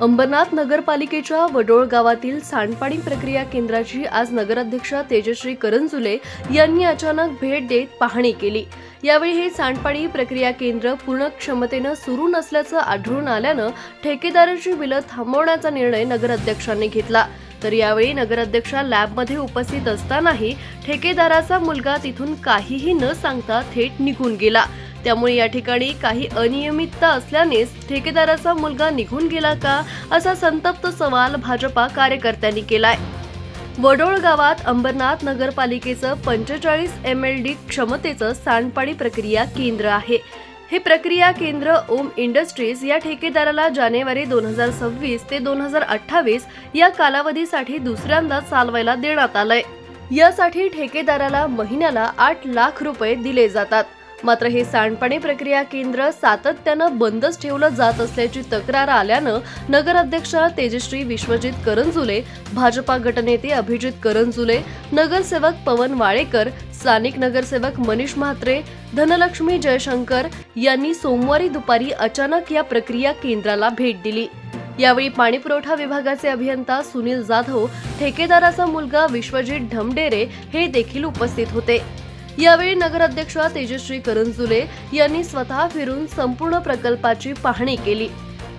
अंबरनाथ नगरपालिकेच्या वडोळ गावातील सांडपाणी प्रक्रिया केंद्राची आज नगराध्यक्षा तेजश्री करंजुले यांनी अचानक भेट देत पाहणी केली। यावेळी हे सांडपाणी प्रक्रिया केंद्र पूर्ण क्षमतेने सुरू नसल्याचं आढळून आल्यानं ठेकेदाराची बिलं थांबवण्याचा निर्णय नगराध्यक्षांनी घेतला। तर यावेळी नगराध्यक्षा लॅबमध्ये उपस्थित असतानाही ठेकेदाराचा मुलगा तिथून काहीही न सांगता थेट निघून गेला। त्यामुळे या ठिकाणी काही अनियमितता असल्यानेच ठेकेदाराचा मुलगा निघून गेला का असा संतप्त सवाल भाजपा कार्यकर्त्यांनी केलाय। वडोळ गावात अंबरनाथ नगरपालिकेचं 45 MLD क्षमतेचं सांडपाणी प्रक्रिया केंद्र आहे। हे प्रक्रिया केंद्र ओम इंडस्ट्रीज या ठेकेदाराला जानेवारी 2026 ते 2028 या कालावधीसाठी दुसऱ्यांदा चालवायला देण्यात आलंय। यासाठी ठेकेदाराला महिन्याला 8 लाख रुपये दिले जातात। मात्र हे सांडपाणी प्रक्रिया केंद्र सातत्यानं बंदच ठेवलं जात असल्याची तक्रार आल्यानं नगराध्यक्षा तेजश्री विश्वजित करंजुले, भाजपा गटनेते अभिजित करंजुले, नगरसेवक पवन वाळेकर, स्थानिक नगरसेवक मनीष म्हात्रे, धनलक्ष्मी जयशंकर यांनी सोमवारी दुपारी अचानक या प्रक्रिया केंद्राला भेट दिली। यावेळी पाणीपुरवठा विभागाचे अभियंता सुनील जाधव, ठेकेदाराचा मुलगा विश्वजित ढमडेरे हे देखील उपस्थित होते। यावेळी नगराध्यक्षा तेजश्री करंजुले यांनी स्वतः फिरून संपूर्ण प्रकल्पाची पाहणी केली।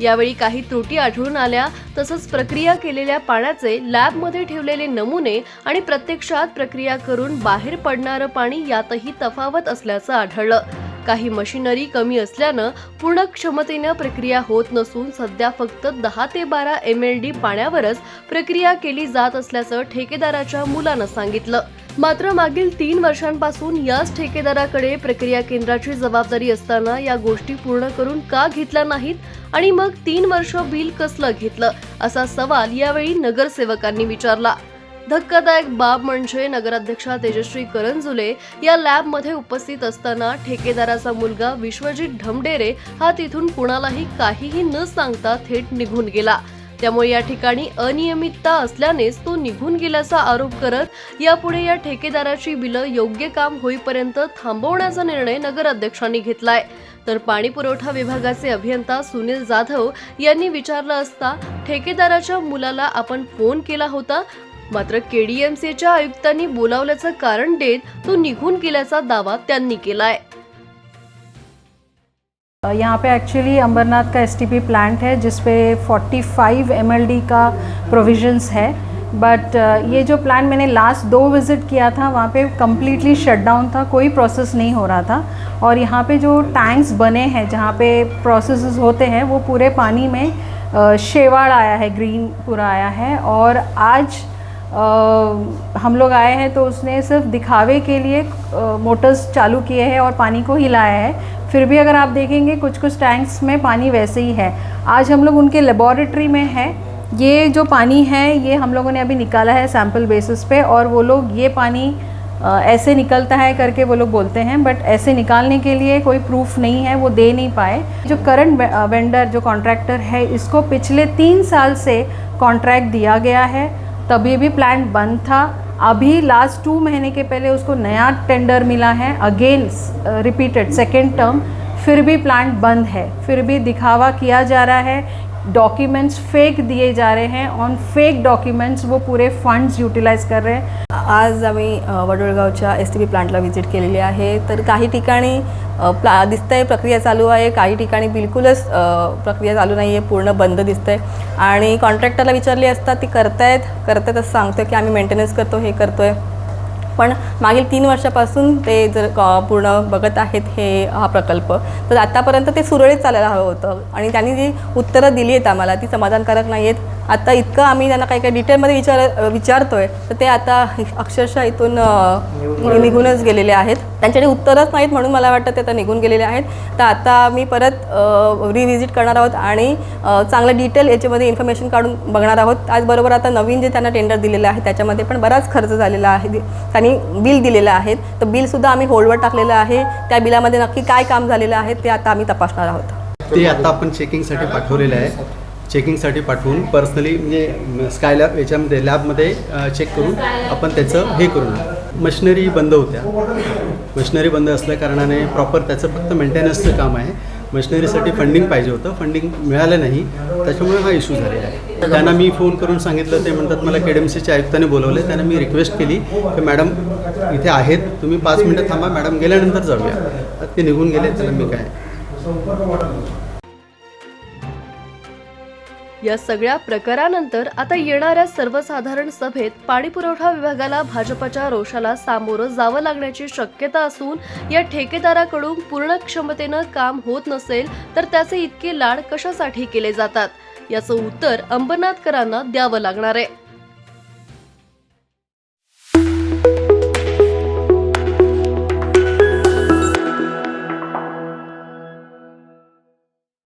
यावेळी काही त्रुटी आढळून आल्या, तसंच प्रक्रिया केलेल्या पाण्याचे लॅबमध्ये ठेवलेले नमुने आणि प्रत्यक्षात प्रक्रिया करून बाहेर पडणारं पाणी यातही तफावत असल्याचं आढळलं। काही मशिनरी कमी असल्यानं पूर्ण क्षमतेनं प्रक्रिया होत नसून सध्या फक्त 10 ते 12 MLD पाण्यावरच प्रक्रिया केली जात असल्याचं ठेकेदाराच्या मुलानं सांगितलं। मात्र मागील 3 वर्षांपासून याच ठेकेदाराकडे प्रक्रिया केंद्राची जबाबदारी असताना या गोष्टी पूर्ण करून का घेतल्या नाहीत आणि मग 3 वर्ष बिल कसलं घेतलं असा सवाल यावेळी नगरसेवकांनी विचारला। धक्कादायक बाब म्हणजे नगराध्यक्षा तेजश्री करंजुले या लॅबमध्ये उपस्थित असताना ठेकेदाराचा मुलगा विश्वजित ढमडेरे हा तिथून कुणालाही काहीही न सांगता थेट निघून गेला। त्यामुळे या ठिकाणी अनियमितता असल्यानेच तो निघून गेल्याचा आरोप करत यापुढे या ठेकेदाराची बिलं योग्य काम होईपर्यंत थांबवण्याचा निर्णय नगराध्यक्षांनी घेतलाय। तर पाणीपुरवठा विभागाचे अभियंता सुनील जाधव यांनी विचारलं असता ठेकेदाराच्या मुलाला आपण फोन केला होता, मात्र KDMCच्या आयुक्तांनी बोलावल्याचं कारण देत तो निघून गेल्याचा दावा त्यांनी केलाय। यहाँ पे एक्चुअली अंबरनाथ का STP प्लांट है जिसपे 45 MLD का प्रोविजंस है, बट ये जो प्लांट मैंने लास्ट 2 विज़िट किया था वहाँ पे कम्प्लीटली शट डाउन था, कोई प्रोसेस नहीं हो रहा था। और यहाँ पे जो टैंक्स बने हैं जहाँ पे प्रोसेसेस होते हैं वो पूरे पानी में शेवाड़ आया है, ग्रीन पूरा आया है। और आज हम लोग आए हैं तो उसने सिर्फ दिखावे के लिए मोटर्स चालू किए हैं और पानी को हिलाया है। फिर भी अगर आप देखेंगे कुछ टैंक्स में पानी वैसे ही है। आज हम लोग उनके लेबॉरेटरी में है, ये जो पानी है ये हम लोगों ने अभी निकाला है सैंपल बेसिस पे, और वो लोग ये पानी ऐसे निकलता है करके वो लोग बोलते हैं, बट ऐसे निकालने के लिए कोई प्रूफ नहीं है, वो दे नहीं पाए। जो करंट वेंडर जो कॉन्ट्रैक्टर है इसको पिछले 3 साल से कॉन्ट्रैक्ट दिया गया है, तभी भी प्लांट बंद था। अभी लास्ट 2 महीने के पहले उसको नया टेंडर मिला है, अगेन रिपीटेड सेकेंड टर्म, फिर भी प्लांट बंद है, फिर भी दिखावा किया जा रहा है, डॉक्यूमेंट्स फेक दिए जा रहे हैं, ऑन फेक डॉक्यूमेंट्स वो पूरे फंड्स यूटिलाइज कर रहे हैं। आज आम्ही वडोळगावच्या STP प्लांटला व्हिजिट केलेली आहे। तर काही ठिकाणी दिसतंय प्रक्रिया चालू आहे, काही ठिकाणी बिलकुलच प्रक्रिया चालू नाही आहे, पूर्ण बंद दिसतंय। आणि कॉन्ट्रॅक्टरला विचारले असता ती करतायत असं सांगतो की आम्ही मेंटेनन्स करतो, हे करतोय, पण मागील 3 वर्षापासून ते जर पूर्ण बघत आहेत हा प्रकल्प, तर आतापर्यंत ते सुरळीत चालायला हवं होतं। आणि त्यांनी जी उत्तरं दिली आहेत आम्हाला ती समाधानकारक नाही आहेत। आता इतकं आम्ही त्यांना काही डिटेलमध्ये विचारतोय तर ते आता अक्षरशः इथून निघूनच गेलेले आहेत, त्यांच्याकडे उत्तरच नाहीत, म्हणून मला वाटतं ते आता निघून गेलेले आहेत। तर आता मी परत रिव्हिजिट करणार आहोत आणि चांगलं डिटेल याच्यामध्ये इन्फॉर्मेशन काढून बघणार आहोत। त्याचबरोबर आता नवीन जे त्यांना टेंडर दिलेलं आहे त्याच्यामध्ये पण बराच खर्च झालेला आहे, त्यांनी बिल दिलेलं आहे, तर बिलसुद्धा आम्ही होल्डवर टाकलेलं आहे। त्या बिलामध्ये नक्की काय काम झालेलं आहे ते आता आम्ही तपासणार आहोत। ते आता आपण चेकिंगसाठी पाठवलेलं आहे, चेकिंगसाठी पाठवून पर्सनली म्हणजे स्कायलॅब याच्यामध्ये लॅबमध्ये चेक करून आपण त्याचं हे करू। मशिनरी बंद होत्या, मशिनरी बंद असल्या कारणाने प्रॉपर त्याचं फक्त मेंटेनन्सचं काम आहे। मशिनरीसाठी फंडिंग पाहिजे होतं, फंडिंग मिळालं नाही, त्याच्यामुळे हा इश्यू झालेला आहे. त्यांना मी फोन करून सांगितलं, ते म्हणतात मला KDMCच्या आयुक्ताने बोलवले. त्यांना मी रिक्वेस्ट केली की मॅडम इथे आहेत, तुम्ही 5 मिनटं थांबा, मॅडम गेल्यानंतर जाऊया. ते निघून गेले, त्याला मी काय. या सगळ्या प्रकारानंतर आता येणाऱ्या सर्वसाधारण सभेत पाणीपुरवठा विभागाला भाजपच्या रोषाला सामोरं जावं लागण्याची शक्यता असून या ठेकेदाराकडून पूर्ण क्षमतेनं काम होत नसेल तर त्याचे इतके लाड कशासाठी केले जातात याचं उत्तर अंबरनाथकरांना द्यावं लागणार आहे.